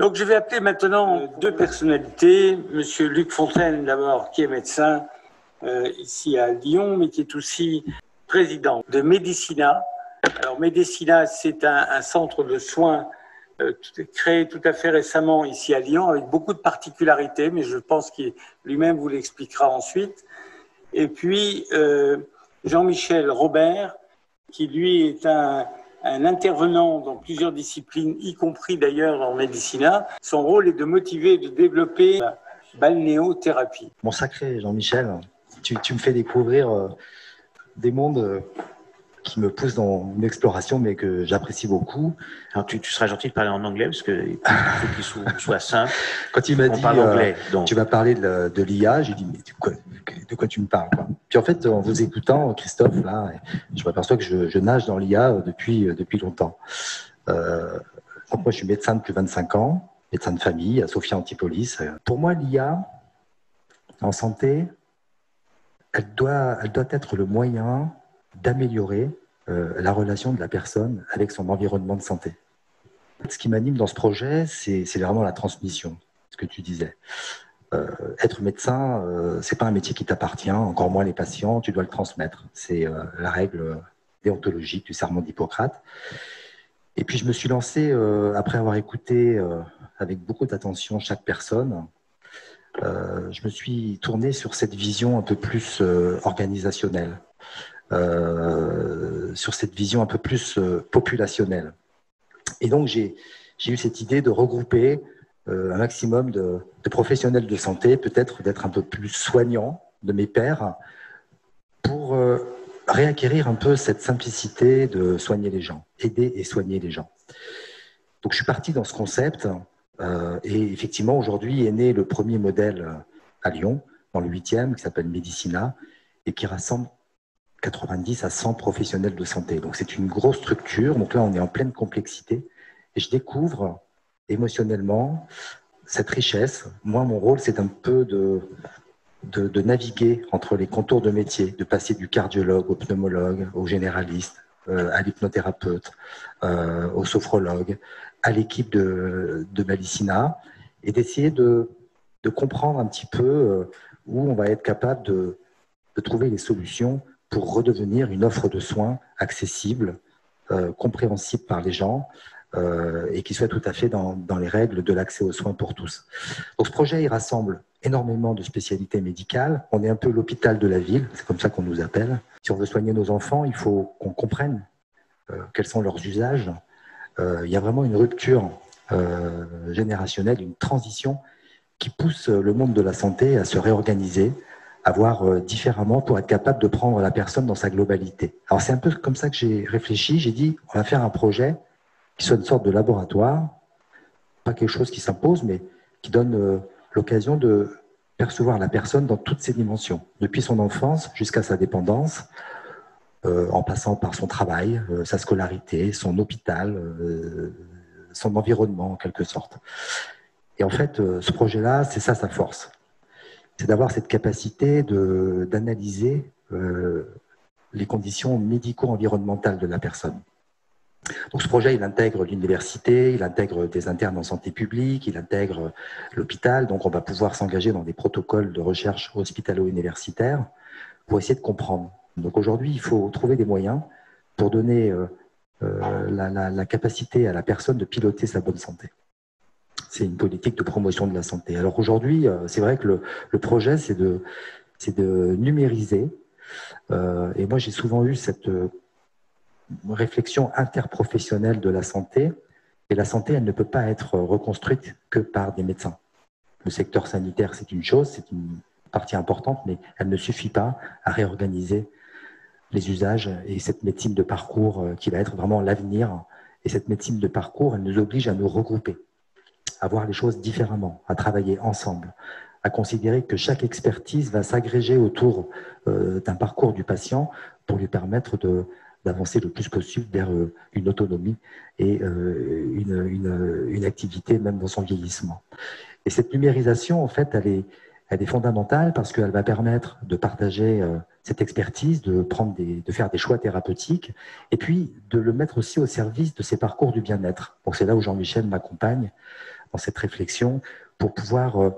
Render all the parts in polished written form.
Donc, je vais appeler maintenant deux personnalités. Monsieur Luc Fontaine, d'abord, qui est médecin ici à Lyon, mais qui est aussi président de Médicina. Alors, Médicina, c'est un centre de soins créé tout à fait récemment ici à Lyon, avec beaucoup de particularités, mais je pense qu'il lui-même vous l'expliquera ensuite. Et puis, Jean-Michel Robert, qui lui est un intervenant dans plusieurs disciplines, y compris d'ailleurs en médecine. Son rôle est de motiver et de développer la balnéothérapie. Mon sacré Jean-Michel, tu me fais découvrir des mondes qui me poussent dans une exploration, mais que j'apprécie beaucoup. Alors, tu seras gentil de parler en anglais, parce qu'il faut qu'il soit simple. Quand il m'a dit, parle anglais, donc. Tu vas parler de l'IA, j'ai dit, mais de quoi tu me parles, quoi. Puis en fait, en vous écoutant, Christophe, là, je m'aperçois que je nage dans l'IA depuis longtemps. Donc moi, je suis médecin depuis 25 ans, médecin de famille à Sophia Antipolis. Pour moi, l'IA, en santé, elle doit être le moyen d'améliorer la relation de la personne avec son environnement de santé. Ce qui m'anime dans ce projet, c'est vraiment la transmission, ce que tu disais. Être médecin, c'est pas un métier qui t'appartient, encore moins les patients, tu dois le transmettre. C'est la règle déontologique du serment d'Hippocrate. Et puis je me suis lancé, après avoir écouté avec beaucoup d'attention chaque personne, je me suis tourné sur cette vision un peu plus organisationnelle, sur cette vision un peu plus populationnelle. Et donc j'ai eu cette idée de regrouper un maximum de professionnels de santé, peut-être d'être un peu plus soignants de mes pairs, pour réacquérir un peu cette simplicité de soigner les gens, aider et soigner les gens. Donc je suis parti dans ce concept et effectivement aujourd'hui est né le premier modèle à Lyon, dans le 8e, qui s'appelle Médicina et qui rassemble 90 à 100 professionnels de santé. Donc c'est une grosse structure, donc là on est en pleine complexité et je découvre émotionnellement cette richesse. Moi mon rôle c'est un peu de naviguer entre les contours de métier, de passer du cardiologue au pneumologue, au généraliste, à l'hypnothérapeute, au sophrologue, à l'équipe de Médicina et d'essayer de comprendre un petit peu où on va être capable de trouver les solutions pour redevenir une offre de soins accessible, compréhensible par les gens et qui soit tout à fait dans les règles de l'accès aux soins pour tous. Donc ce projet, il rassemble énormément de spécialités médicales. On est un peu l'hôpital de la ville, c'est comme ça qu'on nous appelle. Si on veut soigner nos enfants, il faut qu'on comprenne quels sont leurs usages. Il y a vraiment une rupture générationnelle, une transition qui pousse le monde de la santé à se réorganiser, à voir différemment pour être capable de prendre la personne dans sa globalité. Alors c'est un peu comme ça que j'ai réfléchi, j'ai dit on va faire un projet qui soit une sorte de laboratoire, pas quelque chose qui s'impose, mais qui donne l'occasion de percevoir la personne dans toutes ses dimensions, depuis son enfance jusqu'à sa dépendance, en passant par son travail, sa scolarité, son hôpital, son environnement en quelque sorte. Et en fait, ce projet-là, c'est ça sa force. C'est d'avoir cette capacité d'analyser les conditions médico-environnementales de la personne. Donc ce projet, il intègre l'université, il intègre des internes en santé publique, il intègre l'hôpital. Donc on va pouvoir s'engager dans des protocoles de recherche hospitalo-universitaires pour essayer de comprendre. Donc aujourd'hui, il faut trouver des moyens pour donner la capacité à la personne de piloter sa bonne santé. C'est une politique de promotion de la santé. Alors aujourd'hui, c'est vrai que le projet, c'est de numériser. Et moi, j'ai souvent eu cette réflexion interprofessionnelle de la santé. Et la santé, elle ne peut pas être reconstruite que par des médecins. Le secteur sanitaire, c'est une chose, c'est une partie importante, mais elle ne suffit pas à réorganiser les usages et cette médecine de parcours qui va être vraiment l'avenir. Et cette médecine de parcours, elle nous oblige à nous regrouper, à voir les choses différemment, à travailler ensemble, à considérer que chaque expertise va s'agréger autour d'un parcours du patient pour lui permettre d'avancer le plus possible vers une autonomie et une activité même dans son vieillissement. Et cette numérisation, en fait, elle est fondamentale parce qu'elle va permettre de partager cette expertise, de faire des choix thérapeutiques et puis de le mettre aussi au service de ces parcours du bien-être. Donc c'est là où Jean-Michel m'accompagne dans cette réflexion pour pouvoir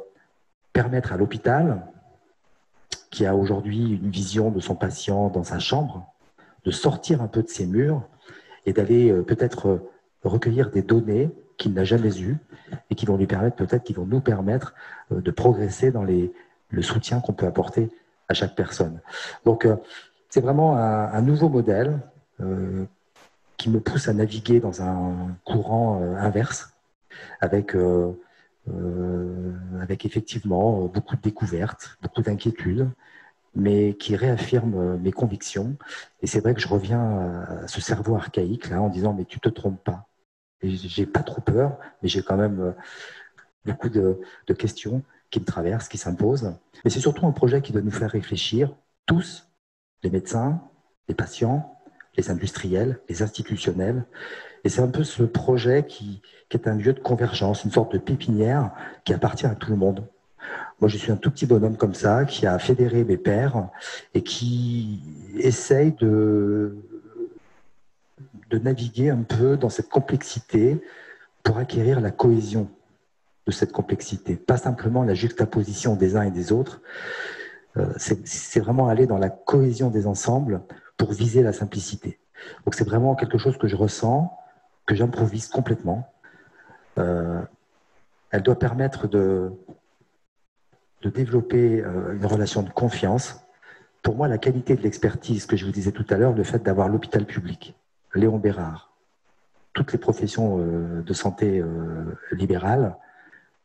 permettre à l'hôpital, qui a aujourd'hui une vision de son patient dans sa chambre, de sortir un peu de ses murs et d'aller peut-être recueillir des données qu'il n'a jamais eues et qui vont lui permettre, peut-être qui vont nous permettre de progresser dans le soutien qu'on peut apporter à chaque personne. Donc, c'est vraiment un nouveau modèle qui me pousse à naviguer dans un courant inverse, avec effectivement beaucoup de découvertes, beaucoup d'inquiétudes, mais qui réaffirme mes convictions. Et c'est vrai que je reviens à ce cerveau archaïque là en disant mais tu te trompes pas. Et j'ai pas trop peur, mais j'ai quand même beaucoup de questions qui me traversent, qui s'imposent. Mais c'est surtout un projet qui doit nous faire réfléchir tous, les médecins, les patients, les industriels, les institutionnels. Et c'est un peu ce projet qui est un lieu de convergence, une sorte de pépinière qui appartient à tout le monde. Moi, je suis un tout petit bonhomme comme ça, qui a fédéré mes pairs et qui essaye de naviguer un peu dans cette complexité pour acquérir la cohésion de cette complexité. Pas simplement la juxtaposition des uns et des autres, c'est vraiment aller dans la cohésion des ensembles pour viser la simplicité. Donc c'est vraiment quelque chose que je ressens, que j'improvise complètement. Elle doit permettre de développer une relation de confiance. Pour moi, la qualité de l'expertise, que je vous disais tout à l'heure, le fait d'avoir l'hôpital public, Léon Bérard, toutes les professions de santé libérales,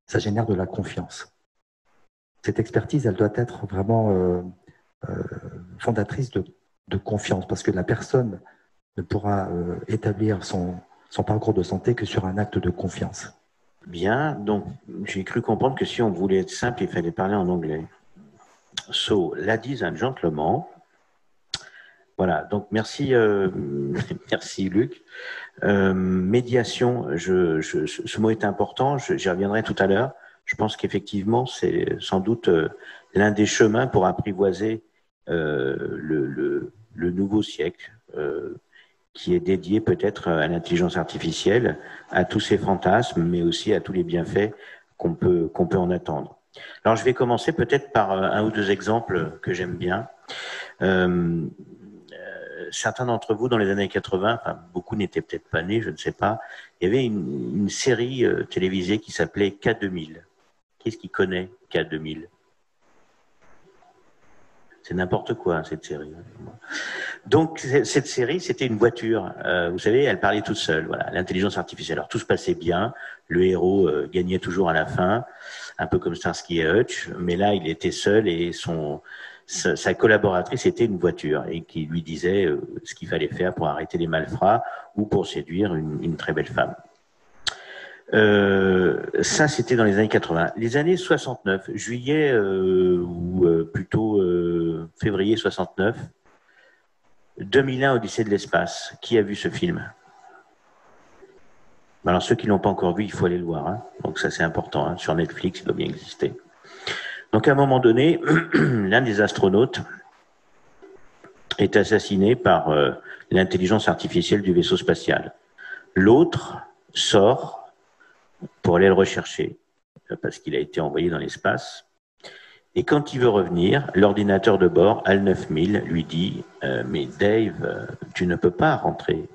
ça génère de la confiance. Cette expertise, elle doit être vraiment fondatrice de confiance, parce que la personne ne pourra établir son parcours de santé que sur un acte de confiance. Bien, donc j'ai cru comprendre que si on voulait être simple, il fallait parler en anglais. So, ladies and gentlemen, voilà, donc merci, merci Luc. Médiation, ce mot est important, j'y reviendrai tout à l'heure. Je pense qu'effectivement, c'est sans doute l'un des chemins pour apprivoiser le nouveau siècle, qui est dédié peut-être à l'intelligence artificielle, à tous ces fantasmes, mais aussi à tous les bienfaits qu'on peut en attendre. Alors, je vais commencer peut-être par un ou deux exemples que j'aime bien. Certains d'entre vous, dans les années 80, enfin, beaucoup n'étaient peut-être pas nés, je ne sais pas, il y avait une série télévisée qui s'appelait K2000. Qui est-ce qui connaît K2000 ? C'est n'importe quoi, cette série. Donc, cette série, c'était une voiture. Vous savez, elle parlait toute seule. Voilà, l'intelligence artificielle. Alors, tout se passait bien. Le héros gagnait toujours à la fin, un peu comme Starsky et Hutch. Mais là, il était seul et sa collaboratrice était une voiture et qui lui disait ce qu'il fallait faire pour arrêter les malfrats ou pour séduire une très belle femme. Ça, c'était dans les années 80. Les années 69, juillet ou plutôt février 69, 2001, Odyssée de l'espace. Qui a vu ce film ? Alors, ceux qui ne l'ont pas encore vu, il faut aller le voir. Hein. Donc, ça, c'est important. Hein. Sur Netflix, il doit bien exister. Donc, à un moment donné, l'un des astronautes est assassiné par l'intelligence artificielle du vaisseau spatial. L'autre sort pour aller le rechercher, parce qu'il a été envoyé dans l'espace. Et quand il veut revenir, l'ordinateur de bord, HAL 9000, lui dit « Mais Dave, tu ne peux pas rentrer.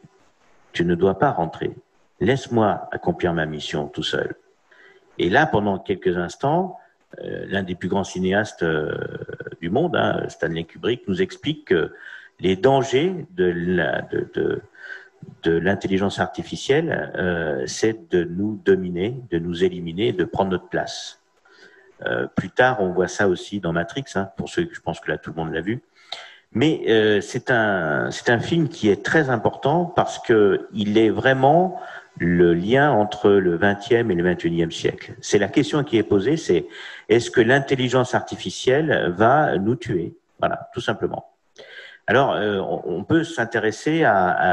Tu ne dois pas rentrer. Laisse-moi accomplir ma mission tout seul. » Et là, pendant quelques instants, l'un des plus grands cinéastes du monde, hein, Stanley Kubrick, nous explique que les dangers de l'intelligence artificielle, c'est de nous dominer, de nous éliminer, de prendre notre place. Plus tard, on voit ça aussi dans Matrix, hein, pour ceux que je pense que là tout le monde l'a vu. Mais c'est un film qui est très important parce que il est vraiment le lien entre le 20e et le 21e siècle. C'est la question qui est posée, c'est est-ce que l'intelligence artificielle va nous tuer? Voilà, tout simplement. Alors, on peut s'intéresser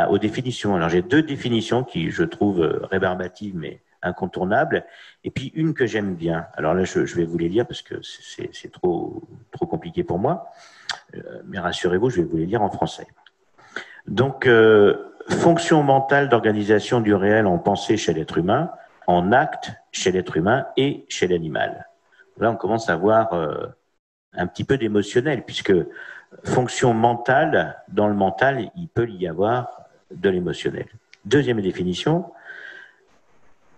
aux définitions. Alors, j'ai deux définitions qui, je trouve, rébarbatives, mais incontournables, et puis une que j'aime bien. Alors là, je vais vous les lire parce que c'est trop compliqué pour moi, mais rassurez-vous, je vais vous les lire en français. Donc, fonction mentale d'organisation du réel en pensée chez l'être humain, en acte chez l'être humain et chez l'animal. Là, on commence à voir un petit peu d'émotionnel, puisque fonction mentale, dans le mental, il peut y avoir de l'émotionnel. Deuxième définition.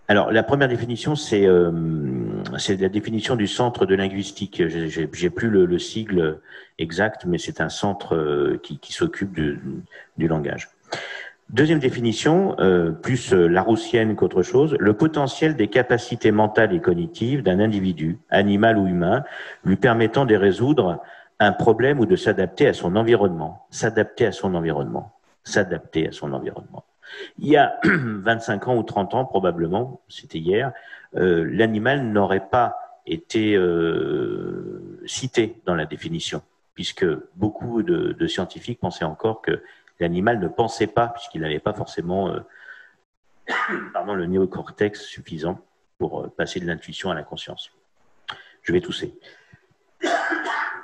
Alors, la première définition, c'est la définition du centre de linguistique. J'ai plus le sigle exact, mais c'est un centre qui s'occupe du langage. Deuxième définition, plus laroussienne qu'autre chose, le potentiel des capacités mentales et cognitives d'un individu, animal ou humain, lui permettant de résoudre un problème ou de s'adapter à son environnement. S'adapter à son environnement. S'adapter à son environnement. Il y a 25 ans ou 30 ans, probablement, c'était hier, l'animal n'aurait pas été cité dans la définition, puisque beaucoup de scientifiques pensaient encore que l'animal ne pensait pas, puisqu'il n'avait pas forcément le néocortex suffisant pour passer de l'intuition à la conscience. Je vais tousser.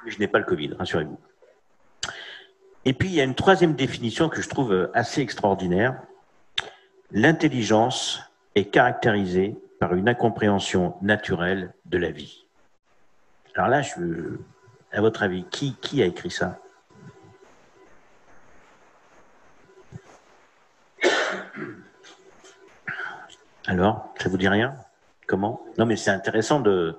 Je n'ai pas le Covid, rassurez-vous. Et puis, il y a une troisième définition que je trouve assez extraordinaire. L'intelligence est caractérisée par une incompréhension naturelle de la vie. Alors là, à votre avis, qui a écrit ça? Alors, ça vous dit rien? Comment? Non, mais c'est intéressant de...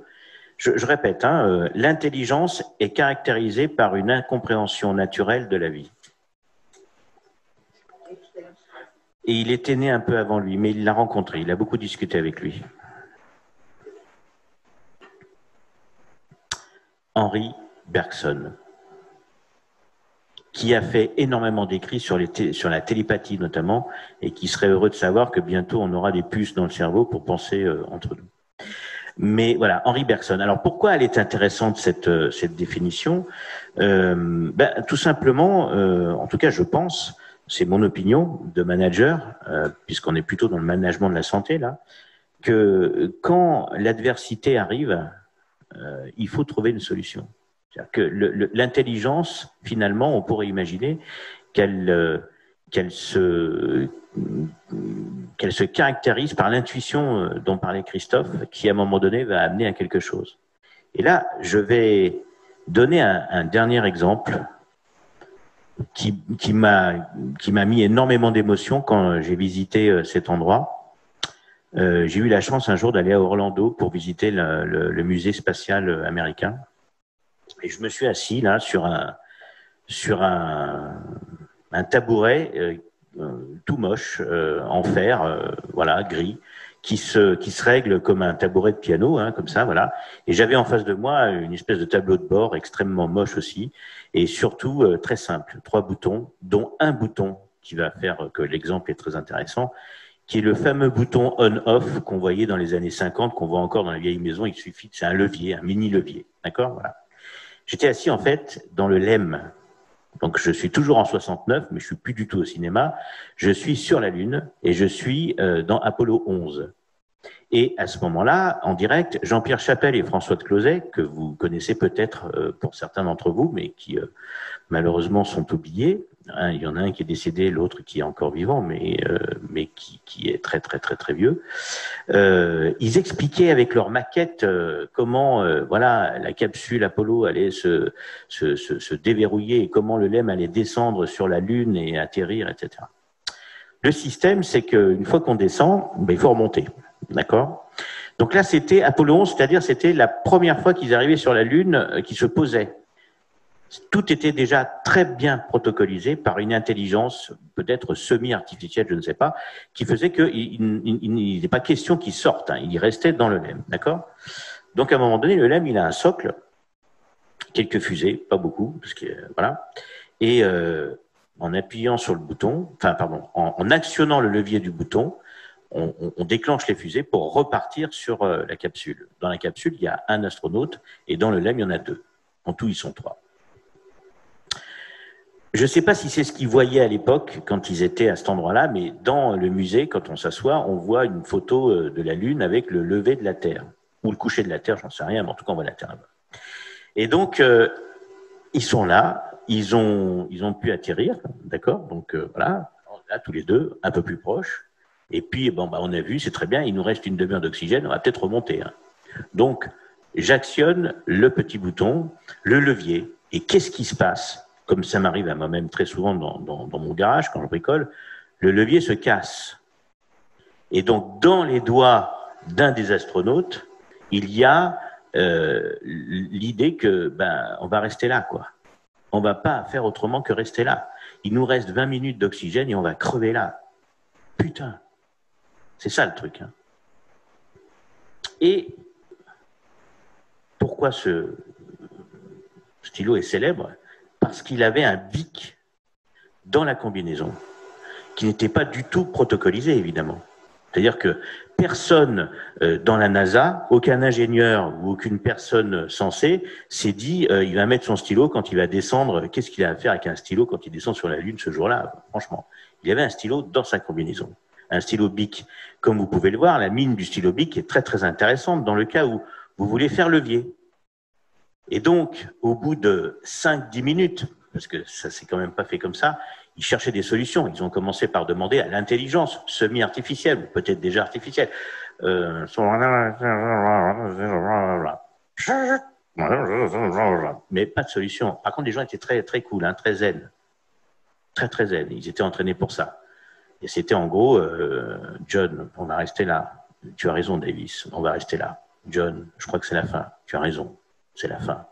Je répète, hein, l'intelligence est caractérisée par une incompréhension naturelle de la vie. Et il était né un peu avant lui, mais il l'a rencontré, il a beaucoup discuté avec lui. Henri Bergson, qui a fait énormément d'écrits sur la télépathie notamment, et qui serait heureux de savoir que bientôt on aura des puces dans le cerveau pour penser entre nous. Mais voilà, Henri Bergson. Alors pourquoi elle est intéressante cette définition? Tout simplement, en tout cas je pense, c'est mon opinion de manager, puisqu'on est plutôt dans le management de la santé là, que quand l'adversité arrive, il faut trouver une solution. C'est-à-dire que l'intelligence, finalement, on pourrait imaginer qu'elle se caractérise par l'intuition dont parlait Christophe, qui à un moment donné va amener à quelque chose. Et là, je vais donner un dernier exemple qui m'a mis énormément d'émotion quand j'ai visité cet endroit. J'ai eu la chance un jour d'aller à Orlando pour visiter le musée spatial américain. Et je me suis assis là sur un tabouret tout moche, en fer, voilà, gris, qui se règle comme un tabouret de piano, hein, comme ça, voilà. Et j'avais en face de moi une espèce de tableau de bord extrêmement moche aussi, et surtout très simple, 3 boutons, dont un bouton qui va faire que l'exemple est très intéressant, qui est le fameux bouton on-off qu'on voyait dans les années 50, qu'on voit encore dans les vieilles maisons. Il suffit, c'est un levier, un mini levier, d'accord, voilà. J'étais assis en fait dans le LEM. Donc je suis toujours en 69, mais je suis plus du tout au cinéma. Je suis sur la Lune et je suis dans Apollo 11. Et à ce moment-là, en direct, Jean-Pierre Chapelle et François de Closet, que vous connaissez peut-être pour certains d'entre vous, mais qui malheureusement sont oubliés. Hein, il y en a un qui est décédé, l'autre qui est encore vivant, mais qui est très très très très vieux. Ils expliquaient avec leur maquette comment voilà, la capsule Apollo allait se déverrouiller et comment le LEM allait descendre sur la Lune et atterrir, etc. Le système, c'est qu'une fois qu'on descend, il faut remonter. D'accord? Donc là, c'était Apollo 11, c'est-à-dire c'était la première fois qu'ils arrivaient sur la Lune, qu'ils se posaient. Tout était déjà très bien protocolisé par une intelligence peut-être semi-artificielle, je ne sais pas, qui faisait qu'il n'était pas question qu'ils sortent, hein, il restait dans le LEM, d'accord? Donc à un moment donné, le LEM, il a un socle, quelques fusées, pas beaucoup, parce que voilà, et en appuyant sur le bouton, en actionnant le levier du bouton, on déclenche les fusées pour repartir sur la capsule. Dans la capsule, il y a un astronaute, et dans le LEM, il y en a 2. En tout, ils sont 3. Je ne sais pas si c'est ce qu'ils voyaient à l'époque, quand ils étaient à cet endroit-là, mais dans le musée, quand on s'assoit, on voit une photo de la Lune avec le lever de la Terre, ou le coucher de la Terre, j'en sais rien, mais en tout cas, on voit la Terre là-bas. Et donc, ils sont là, ils ont pu atterrir, d'accord? Donc, voilà, là, tous les deux, un peu plus proches. Et puis, bon, bah, on a vu, c'est très bien, il nous reste une demi-heure d'oxygène, on va peut-être remonter. Hein. Donc, j'actionne le petit bouton, le levier, et qu'est-ce qui se passe? Comme ça m'arrive à moi-même très souvent dans mon garage, quand je bricole, le levier se casse. Et donc, dans les doigts d'un des astronautes, il y a l'idée que ben, on va rester là, quoi. On ne va pas faire autrement que rester là. Il nous reste 20 minutes d'oxygène et on va crever là. Putain, c'est ça le truc. Hein. Et pourquoi ce stylo est célèbre? Parce qu'il avait un bic dans la combinaison qui n'était pas du tout protocolisé, évidemment. C'est-à-dire que personne dans la NASA, aucun ingénieur ou aucune personne censée s'est dit il va mettre son stylo quand il va descendre. Qu'est-ce qu'il a à faire avec un stylo quand il descend sur la Lune ce jour-là? Franchement, il y avait un stylo dans sa combinaison. Un stylo bic. Comme vous pouvez le voir, la mine du stylo bic est très très intéressante dans le cas où vous voulez faire levier. Et donc, au bout de 5-10 minutes, parce que ça s'est quand même pas fait comme ça, ils cherchaient des solutions. Ils ont commencé par demander à l'intelligence semi-artificielle, ou peut-être déjà artificielle, mais pas de solution. Par contre, les gens étaient très, très cool, hein, très zen. Très, très zen. Ils étaient entraînés pour ça. Et c'était en gros, John, on va rester là. Tu as raison, Davis, on va rester là. John, je crois que c'est la fin. Tu as raison, c'est la fin.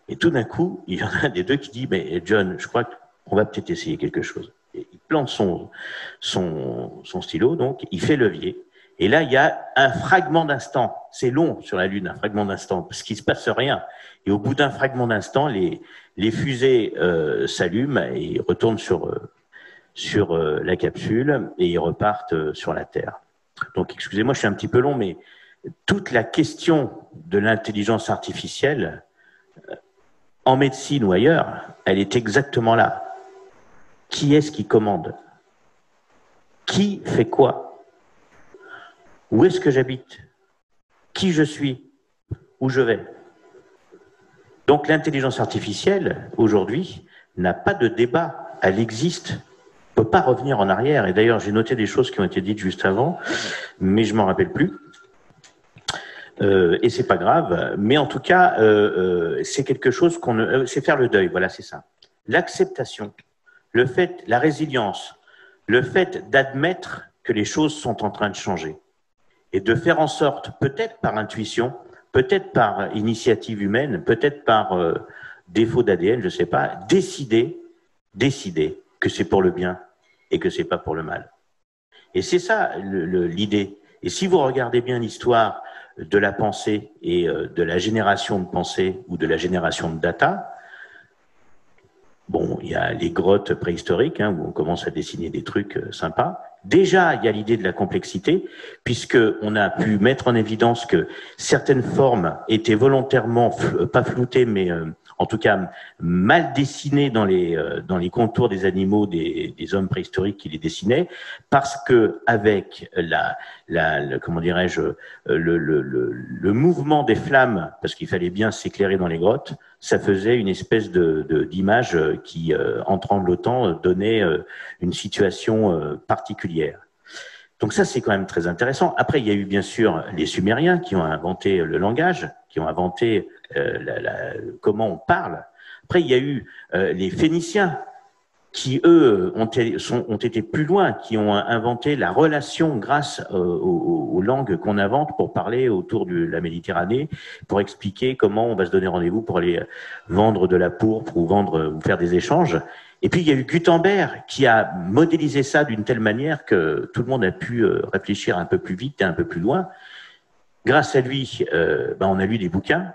Et tout d'un coup, il y en a un des deux qui dit, mais John, je crois qu'on va peut-être essayer quelque chose. Et il plante son stylo, donc il fait levier. Et là, il y a un fragment d'instant. C'est long sur la Lune, un fragment d'instant, parce qu'il ne se passe rien. Et au bout d'un fragment d'instant, les fusées s'allument et retournent sur la capsule et ils repartent sur la Terre. Donc, excusez-moi, je suis un petit peu long, mais toute la question de l'intelligence artificielle, en médecine ou ailleurs, elle est exactement là. Qui est-ce qui commande? Qui fait quoi? Où est-ce que j'habite? Qui je suis? Où je vais? Donc l'intelligence artificielle, aujourd'hui, n'a pas de débat. Elle existe. On ne peut pas revenir en arrière. Et d'ailleurs, j'ai noté des choses qui ont été dites juste avant, mais je ne m'en rappelle plus. Et c'est pas grave, mais en tout cas, c'est quelque chose c'est faire le deuil, voilà, c'est ça. L'acceptation, le fait, la résilience, le fait d'admettre que les choses sont en train de changer et de faire en sorte, peut-être par intuition, peut-être par initiative humaine, peut-être par défaut d'ADN, je sais pas, décider que c'est pour le bien et que c'est pas pour le mal. Et c'est ça l'idée. Et si vous regardez bien l'histoire de la pensée et de la génération de pensée ou de la génération de data, bon, il y a les grottes préhistoriques hein, où on commence à dessiner des trucs sympas. Déjà, il y a l'idée de la complexité, puisqu'on a pu mettre en évidence que certaines formes étaient volontairement, pas floutées, mais en tout cas mal dessinées dans les contours des animaux, des hommes préhistoriques qui les dessinaient, parce que avec comment dirais-je, le mouvement des flammes, parce qu'il fallait bien s'éclairer dans les grottes, ça faisait une espèce d'image qui, en tremblotant, donnait une situation particulière. Donc ça, c'est quand même très intéressant. Après, il y a eu bien sûr les Sumériens qui ont inventé le langage, qui ont inventé comment on parle. Après, il y a eu les Phéniciens qui, eux, ont été plus loin, qui ont inventé la relation grâce aux langues qu'on invente pour parler autour de la Méditerranée, pour expliquer comment on va se donner rendez-vous pour aller vendre de la pourpre ou faire des échanges. Et puis, il y a eu Gutenberg qui a modélisé ça d'une telle manière que tout le monde a pu réfléchir un peu plus vite et un peu plus loin. Grâce à lui, on a lu des bouquins.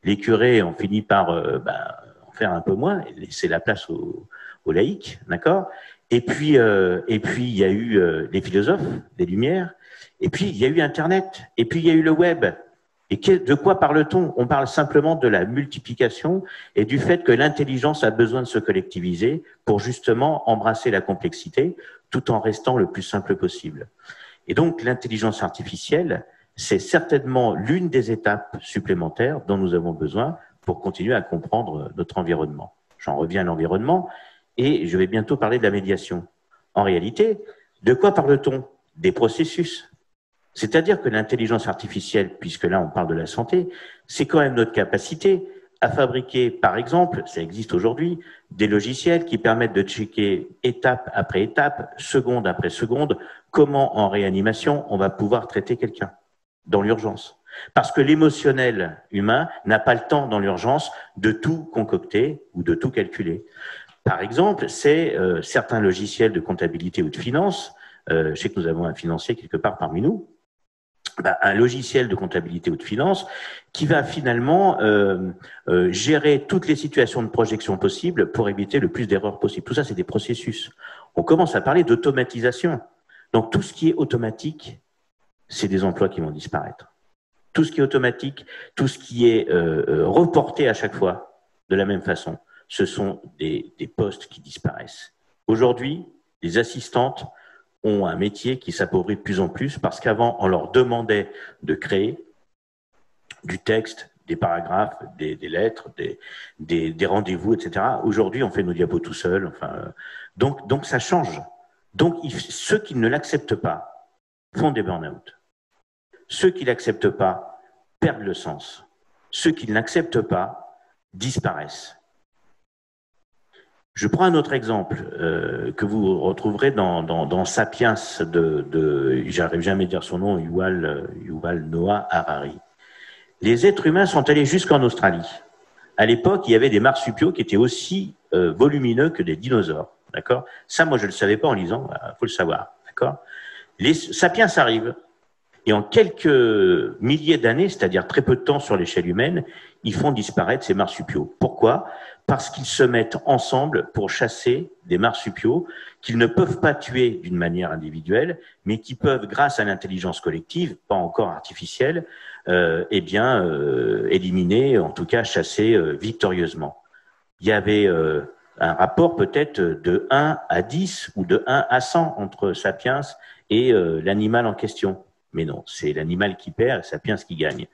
Les curés ont fini par en faire un peu moins et laisser la place aux laïcs, d'accord? Et puis, il y a eu les philosophes, les Lumières. Et puis, il y a eu Internet. Et puis, il y a eu le web. Et de quoi parle-t-on? On parle simplement de la multiplication et du fait que l'intelligence a besoin de se collectiviser pour justement embrasser la complexité tout en restant le plus simple possible. Et donc, l'intelligence artificielle, c'est certainement l'une des étapes supplémentaires dont nous avons besoin pour continuer à comprendre notre environnement. J'en reviens à l'environnement et je vais bientôt parler de la médiation. En réalité, de quoi parle-t-on? des processus. C'est-à-dire que l'intelligence artificielle, puisque là on parle de la santé, c'est quand même notre capacité à fabriquer, par exemple, ça existe aujourd'hui, des logiciels qui permettent de checker étape après étape, seconde après seconde, comment en réanimation on va pouvoir traiter quelqu'un dans l'urgence. Parce que l'émotionnel humain n'a pas le temps dans l'urgence de tout concocter ou de tout calculer. Par exemple, c'est certains logiciels de comptabilité ou de finance, je sais que nous avons un financier quelque part parmi nous, un logiciel de comptabilité ou de finance qui va finalement gérer toutes les situations de projection possibles pour éviter le plus d'erreurs possible. Tout ça, c'est des processus. On commence à parler d'automatisation. Donc, tout ce qui est automatique, c'est des emplois qui vont disparaître. Tout ce qui est automatique, tout ce qui est reporté à chaque fois de la même façon, ce sont des postes qui disparaissent. Aujourd'hui, les assistantes ont un métier qui s'appauvrit de plus en plus parce qu'avant, on leur demandait de créer du texte, des paragraphes, des lettres, des rendez-vous, etc. Aujourd'hui, on fait nos diapos tout seul. Enfin, donc ça change. Donc, ceux qui ne l'acceptent pas font des burn-out. Ceux qui ne l'acceptent pas perdent le sens. Ceux qui ne l'acceptent pas disparaissent. Je prends un autre exemple que vous retrouverez dans Sapiens j'arrive jamais à dire son nom, Yuval Noah Harari. Les êtres humains sont allés jusqu'en Australie. À l'époque, il y avait des marsupiaux qui étaient aussi volumineux que des dinosaures. D'accord ? Ça, moi, je ne le savais pas en lisant. Il faut le savoir. D'accord ? Les Sapiens arrivent. Et en quelques milliers d'années, c'est-à-dire très peu de temps sur l'échelle humaine, ils font disparaître ces marsupiaux. Pourquoi ? Parce qu'ils se mettent ensemble pour chasser des marsupiaux qu'ils ne peuvent pas tuer d'une manière individuelle, mais qui peuvent, grâce à l'intelligence collective, pas encore artificielle, éliminer, en tout cas chasser victorieusement. Il y avait un rapport peut-être de 1 à 10 ou de 1 à 100 entre Sapiens et l'animal en question. Mais non, c'est l'animal qui perd et Sapiens qui gagne.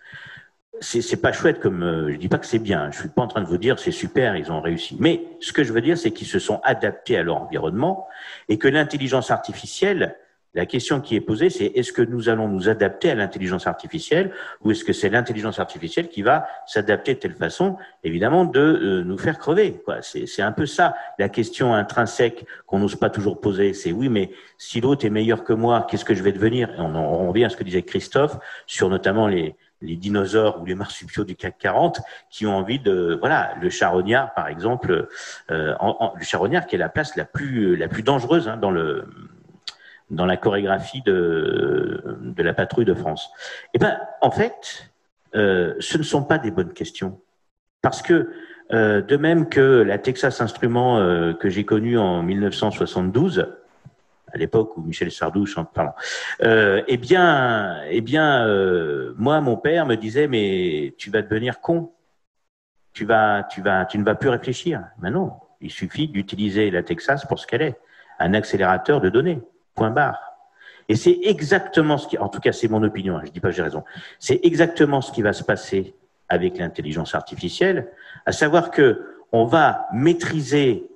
C'est pas chouette comme... je dis pas que c'est bien, je suis pas en train de vous dire c'est super, ils ont réussi. Mais ce que je veux dire, c'est qu'ils se sont adaptés à leur environnement et que l'intelligence artificielle, la question qui est posée, c'est est-ce que nous allons nous adapter à l'intelligence artificielle ou est-ce que c'est l'intelligence artificielle qui va s'adapter de telle façon, évidemment, de nous faire crever, quoi. C'est un peu ça, la question intrinsèque qu'on n'ose pas toujours poser. C'est oui, mais si l'autre est meilleur que moi, qu'est-ce que je vais devenir? Et on revient à ce que disait Christophe sur notamment les dinosaures ou les marsupiaux du CAC 40 qui ont envie de... Voilà, le charognard, par exemple, le charognard qui est la place la plus dangereuse hein, dans la chorégraphie de la patrouille de France. Eh ben, en fait, ce ne sont pas des bonnes questions. Parce que, de même que la Texas Instruments que j'ai connue en 1972, à l'époque où Michel Sardou chante, pardon, moi, mon père me disait, mais tu vas devenir con. Tu ne vas plus réfléchir. Mais non, il suffit d'utiliser la Texas pour ce qu'elle est, un accélérateur de données. Point barre. Et c'est exactement ce qui, en tout cas c'est mon opinion, hein, je ne dis pas que j'ai raison, c'est exactement ce qui va se passer avec l'intelligence artificielle, à savoir que on va maîtriser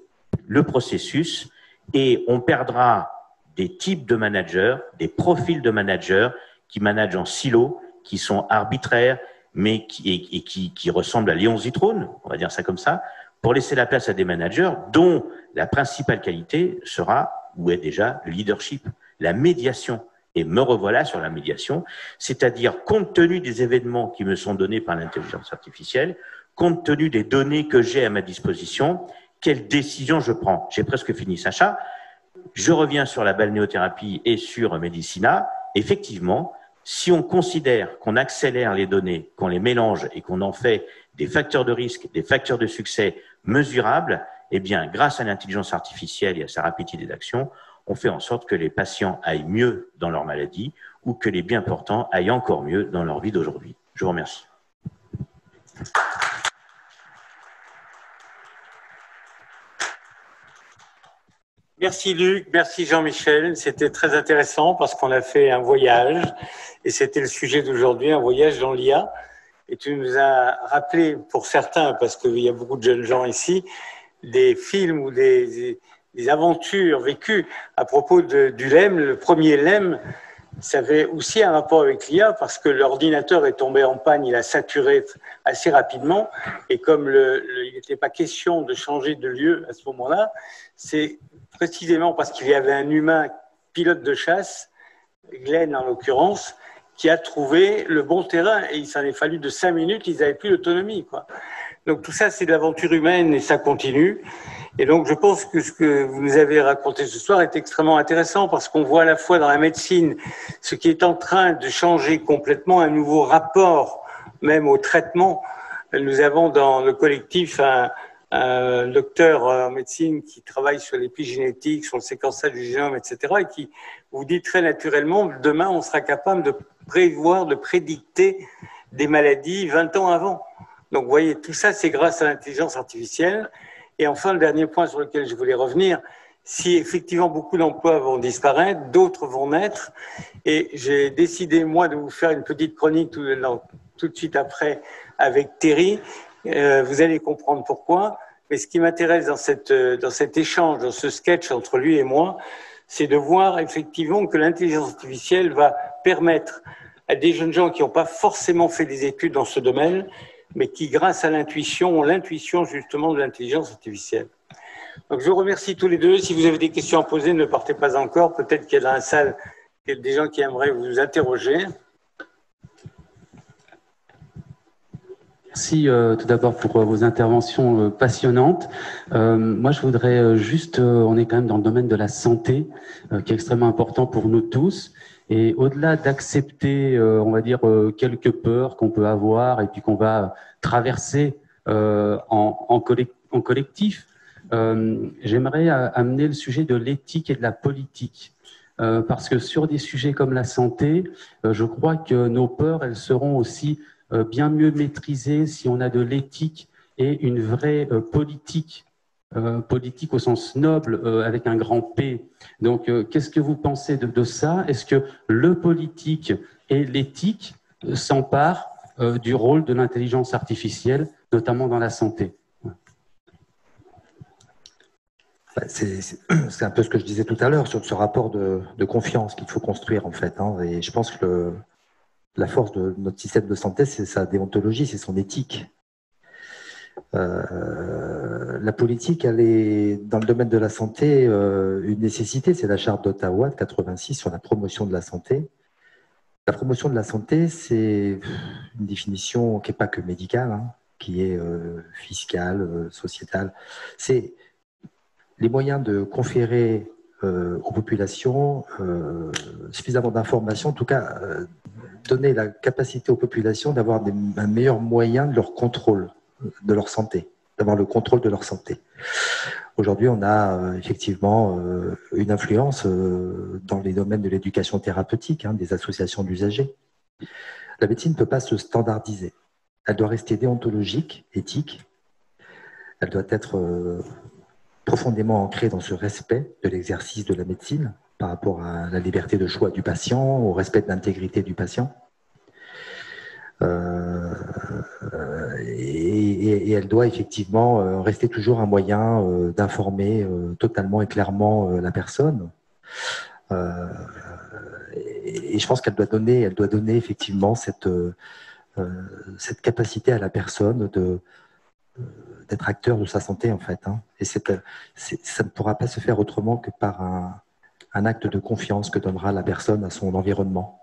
le processus et on perdra des types de managers, des profils de managers qui managent en silo, qui sont arbitraires, mais qui ressemblent à Léon Zitrone, on va dire ça comme ça, pour laisser la place à des managers dont la principale qualité sera ou est déjà le leadership, la médiation. Et me revoilà sur la médiation, c'est-à-dire compte tenu des événements qui me sont donnés par l'intelligence artificielle, compte tenu des données que j'ai à ma disposition, quelle décision je prends. J'ai presque fini, Sacha. Je reviens sur la balnéothérapie et sur Medicina. Effectivement, si on considère qu'on accélère les données, qu'on les mélange et qu'on en fait des facteurs de risque, des facteurs de succès mesurables, eh bien, grâce à l'intelligence artificielle et à sa rapidité d'action, on fait en sorte que les patients aillent mieux dans leur maladie ou que les bien portants aillent encore mieux dans leur vie d'aujourd'hui. Je vous remercie. Merci Luc, merci Jean-Michel. C'était très intéressant parce qu'on a fait un voyage et c'était le sujet d'aujourd'hui, un voyage dans l'IA. Et tu nous as rappelé, pour certains, parce qu'il y a beaucoup de jeunes gens ici, des films ou des des aventures vécues à propos du LEM. Le premier LEM, ça avait aussi un rapport avec l'IA parce que l'ordinateur est tombé en panne, il a saturé assez rapidement. Et comme il n'était pas question de changer de lieu à ce moment-là, c'est précisément parce qu'il y avait un humain pilote de chasse, Glenn en l'occurrence, qui a trouvé le bon terrain. Et il s'en est fallu de 5 minutes, ils n'avaient plus d'autonomie, quoi. Donc tout ça, c'est de l'aventure humaine et ça continue. Et donc je pense que ce que vous nous avez raconté ce soir est extrêmement intéressant parce qu'on voit à la fois dans la médecine ce qui est en train de changer complètement, un nouveau rapport même au traitement. Nous avons dans le collectif un docteur en médecine qui travaille sur l'épigénétique, sur le séquençage du génome, etc. et qui vous dit très naturellement, demain on sera capable de prévoir, de prédicter des maladies 20 ans avant. Donc, vous voyez, tout ça, c'est grâce à l'intelligence artificielle. Et enfin, le dernier point sur lequel je voulais revenir, si effectivement beaucoup d'emplois vont disparaître, d'autres vont naître. Et j'ai décidé, moi, de vous faire une petite chronique tout de suite après avec Thierry. Vous allez comprendre pourquoi. Mais ce qui m'intéresse dans cet échange, dans ce sketch entre lui et moi, c'est de voir effectivement que l'intelligence artificielle va permettre à des jeunes gens qui n'ont pas forcément fait des études dans ce domaine, mais qui, grâce à l'intuition, ont l'intuition justement de l'intelligence artificielle. Donc, je vous remercie tous les deux. Si vous avez des questions à poser, ne partez pas encore. Peut-être qu'il y a dans la salle des gens qui aimeraient vous interroger. Merci tout d'abord pour vos interventions passionnantes. Moi, je voudrais juste, on est quand même dans le domaine de la santé, qui est extrêmement important pour nous tous. Et au-delà d'accepter, on va dire, quelques peurs qu'on peut avoir et puis qu'on va traverser en collectif, j'aimerais amener le sujet de l'éthique et de la politique. Parce que sur des sujets comme la santé, je crois que nos peurs, elles seront aussi bien mieux maîtrisées si on a de l'éthique et une vraie politique. Politique au sens noble, avec un grand P. Donc, qu'est-ce que vous pensez de ça? Est-ce que le politique et l'éthique s'emparent du rôle de l'intelligence artificielle, notamment dans la santé? C'est un peu ce que je disais tout à l'heure sur ce rapport de confiance qu'il faut construire, en fait. Hein. Et je pense que la force de notre système de santé, c'est sa déontologie, c'est son éthique. La politique, elle est dans le domaine de la santé une nécessité. C'est la charte d'Ottawa de 86 sur la promotion de la santé. La promotion de la santé, c'est une définition qui n'est pas que médicale, hein, qui est fiscale, sociétale. C'est les moyens de conférer aux populations suffisamment d'informations, en tout cas donner la capacité aux populations d'avoir un meilleur moyen de leur contrôle de leur santé, d'avoir le contrôle de leur santé. Aujourd'hui, on a effectivement une influence dans les domaines de l'éducation thérapeutique, hein, des associations d'usagers. La médecine ne peut pas se standardiser. Elle doit rester déontologique, éthique. Elle doit être profondément ancrée dans ce respect de l'exercice de la médecine par rapport à la liberté de choix du patient, au respect de l'intégrité du patient. Et elle doit effectivement rester toujours un moyen d'informer totalement et clairement la personne. Et je pense qu'elle doit donner effectivement cette capacité à la personne d'être acteur de sa santé, en fait. Hein. Et ça ne pourra pas se faire autrement que par un acte de confiance que donnera la personne à son environnement.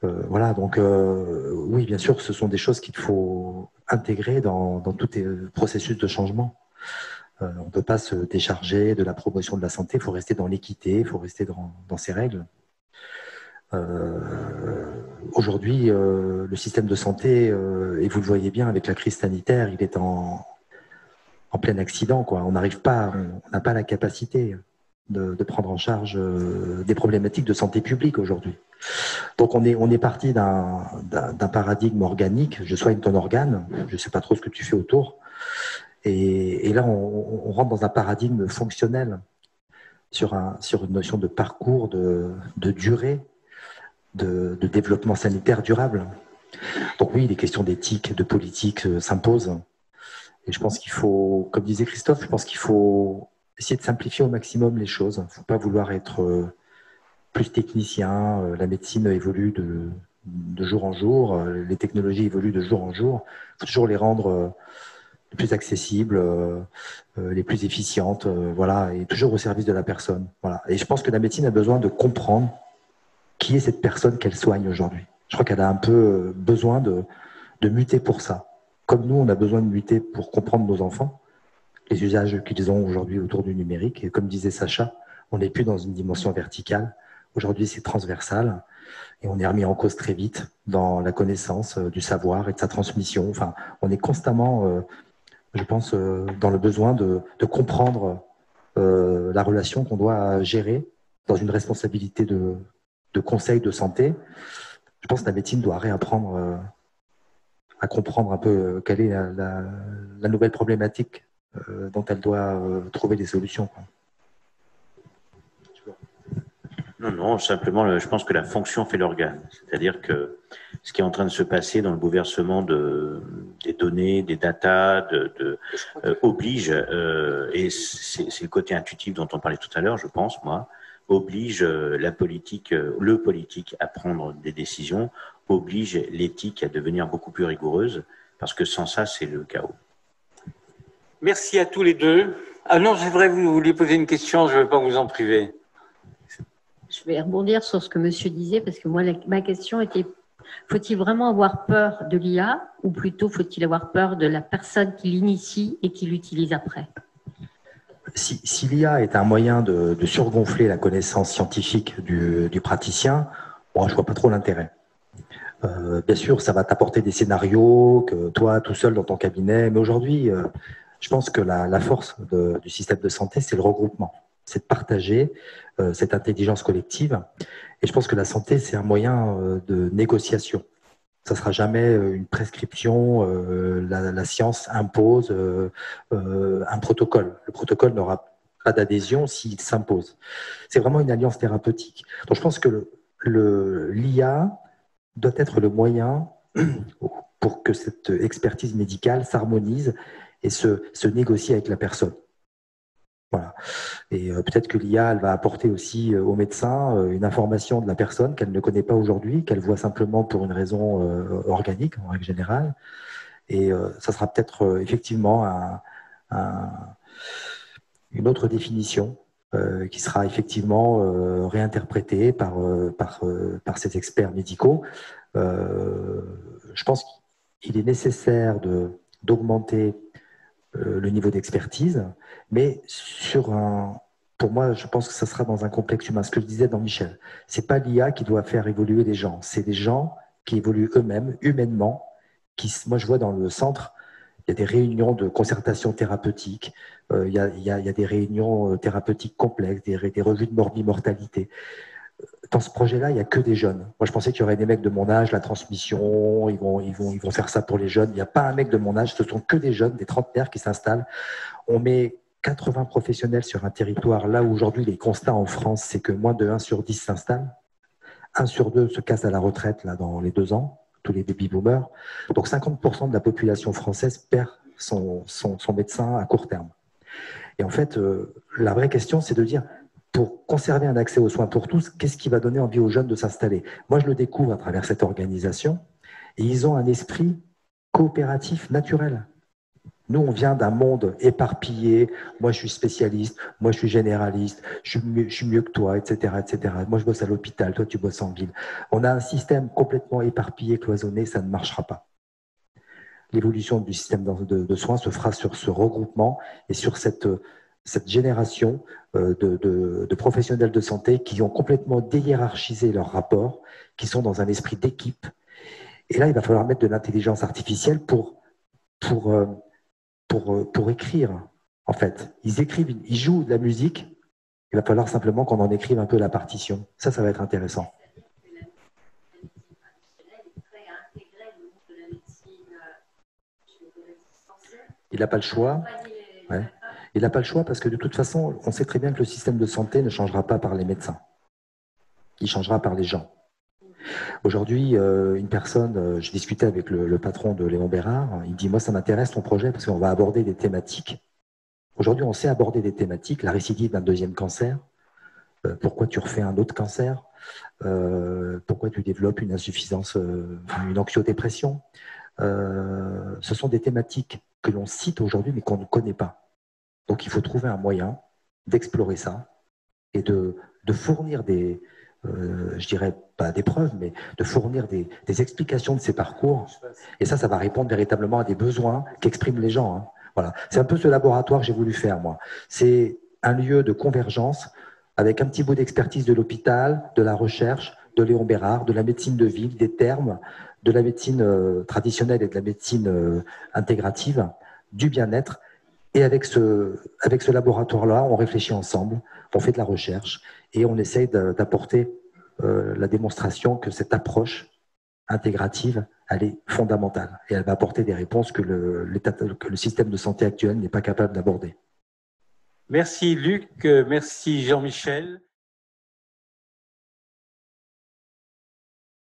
Voilà, donc oui, bien sûr, ce sont des choses qu'il faut intégrer dans tout processus de changement. On ne peut pas se décharger de la promotion de la santé, il faut rester dans l'équité, il faut rester dans ces règles. Aujourd'hui, le système de santé, et vous le voyez bien avec la crise sanitaire, il est en plein accident, quoi. On n'arrive pas, on n'a pas la capacité de prendre en charge des problématiques de santé publique aujourd'hui. Donc on est parti d'un paradigme organique, je soigne ton organe, je ne sais pas trop ce que tu fais autour, et là on rentre dans un paradigme fonctionnel sur une notion de parcours, de durée, de développement sanitaire durable. Donc oui, les questions d'éthique, de politique s'imposent, et je pense qu'il faut, comme disait Christophe, je pense qu'il faut essayer de simplifier au maximum les choses. Il ne faut pas vouloir être plus technicien. La médecine évolue de jour en jour. Les technologies évoluent de jour en jour. Il faut toujours les rendre les plus accessibles, les plus efficientes, voilà, et toujours au service de la personne. Voilà. Et je pense que la médecine a besoin de comprendre qui est cette personne qu'elle soigne aujourd'hui. Je crois qu'elle a un peu besoin de muter pour ça. Comme nous, on a besoin de muter pour comprendre nos enfants, les usages qu'ils ont aujourd'hui autour du numérique. Et comme disait Sacha, on n'est plus dans une dimension verticale. Aujourd'hui, c'est transversal. Et on est remis en cause très vite dans la connaissance du savoir et de sa transmission. Enfin, on est constamment, je pense, dans le besoin de comprendre la relation qu'on doit gérer dans une responsabilité de conseil de santé. Je pense que la médecine doit réapprendre à comprendre un peu quelle est la nouvelle problématique dont elle doit trouver des solutions, quoi. Non, simplement, je pense que la fonction fait l'organe. C'est-à-dire que ce qui est en train de se passer dans le bouleversement des données, des datas, oblige, et c'est le côté intuitif dont on parlait tout à l'heure, je pense, moi, oblige la politique, le politique à prendre des décisions, oblige l'éthique à devenir beaucoup plus rigoureuse, parce que sans ça, c'est le chaos. Merci à tous les deux. Ah non, c'est vrai, vous vouliez poser une question, je ne vais pas vous en priver. Je vais rebondir sur ce que monsieur disait, parce que moi, ma question était, faut-il vraiment avoir peur de l'IA ou plutôt faut-il avoir peur de la personne qui l'initie et qui l'utilise après? Si l'IA est un moyen de surgonfler la connaissance scientifique du praticien, bon, je ne vois pas trop l'intérêt. Bien sûr, ça va t'apporter des scénarios que toi, tout seul dans ton cabinet, mais aujourd'hui, je pense que la force du système de santé, c'est le regroupement. C'est de partager cette intelligence collective. Et je pense que la santé, c'est un moyen de négociation. Ça ne sera jamais une prescription. La science impose un protocole. Le protocole n'aura pas d'adhésion s'il s'impose. C'est vraiment une alliance thérapeutique. Donc je pense que l'IA doit être le moyen pour que cette expertise médicale s'harmonise et se négocie avec la personne. Voilà. Et peut-être que l'IA, elle va apporter aussi aux médecins une information de la personne qu'elle ne connaît pas aujourd'hui, qu'elle voit simplement pour une raison organique, en règle générale. Et ça sera peut-être effectivement une autre définition qui sera effectivement réinterprétée par ces experts médicaux. Je pense qu'il est nécessaire d'augmenter le niveau d'expertise, mais pour moi, je pense que ça sera dans un complexe humain. Ce que je disais dans Michel, c'est pas l'IA qui doit faire évoluer les gens, c'est des gens qui évoluent eux-mêmes, humainement. Moi, je vois dans le centre, il y a des réunions de concertation thérapeutique, il y a des réunions thérapeutiques complexes, des revues de morbimortalité. Dans ce projet-là, il n'y a que des jeunes. Moi, je pensais qu'il y aurait des mecs de mon âge, la transmission, ils vont faire ça pour les jeunes. Il n'y a pas un mec de mon âge, ce sont que des jeunes, des trentenaires qui s'installent. On met 80 professionnels sur un territoire. Là où aujourd'hui, les constats en France, c'est que moins de 1 sur 10 s'installe. 1 sur 2 se casse à la retraite là, dans les 2 ans, tous les baby-boomers. Donc 50% de la population française perd son médecin à court terme. Et en fait, la vraie question, c'est de dire, pour conserver un accès aux soins pour tous, qu'est-ce qui va donner envie aux jeunes de s'installer? Moi, je le découvre à travers cette organisation, et ils ont un esprit coopératif naturel. Nous, on vient d'un monde éparpillé. Moi, je suis spécialiste, moi, je suis généraliste, je suis mieux que toi, etc., etc. Moi, je bosse à l'hôpital, toi, tu bosses en ville. On a un système complètement éparpillé, cloisonné, ça ne marchera pas. L'évolution du système de soins se fera sur ce regroupement et sur cette génération de professionnels de santé qui ont complètement déhiérarchisé leurs rapports, qui sont dans un esprit d'équipe. Et là, il va falloir mettre de l'intelligence artificielle pour écrire, en fait. Ils écrivent, ils jouent de la musique, il va falloir simplement qu'on en écrive un peu la partition. Ça va être intéressant. Il n'a pas le choix. Ouais. Il n'a pas le choix parce que de toute façon, on sait très bien que le système de santé ne changera pas par les médecins. Il changera par les gens. Aujourd'hui, une personne, je discutais avec le patron de Léon Bérard, il me dit « Moi, ça m'intéresse ton projet parce qu'on va aborder des thématiques Aujourd'hui, on sait aborder des thématiques, la récidive d'un deuxième cancer, pourquoi tu refais un autre cancer, pourquoi tu développes une insuffisance, une anxiodépression. Ce sont des thématiques que l'on cite aujourd'hui mais qu'on ne connaît pas. Donc il faut trouver un moyen d'explorer ça et de fournir des, je dirais pas des preuves, mais de fournir des explications de ces parcours. Et ça va répondre véritablement à des besoins qu'expriment les gens, hein. Voilà. C'est un peu ce laboratoire que j'ai voulu faire, moi. C'est un lieu de convergence avec un petit bout d'expertise de l'hôpital, de la recherche, de Léon Bérard, de la médecine de ville, des termes, de la médecine traditionnelle et de la médecine intégrative, du bien-être. Et avec ce laboratoire-là, on réfléchit ensemble, on fait de la recherche et on essaye d'apporter la démonstration que cette approche intégrative, elle est fondamentale et elle va apporter des réponses que le système de santé actuel n'est pas capable d'aborder. Merci Luc, merci Jean-Michel.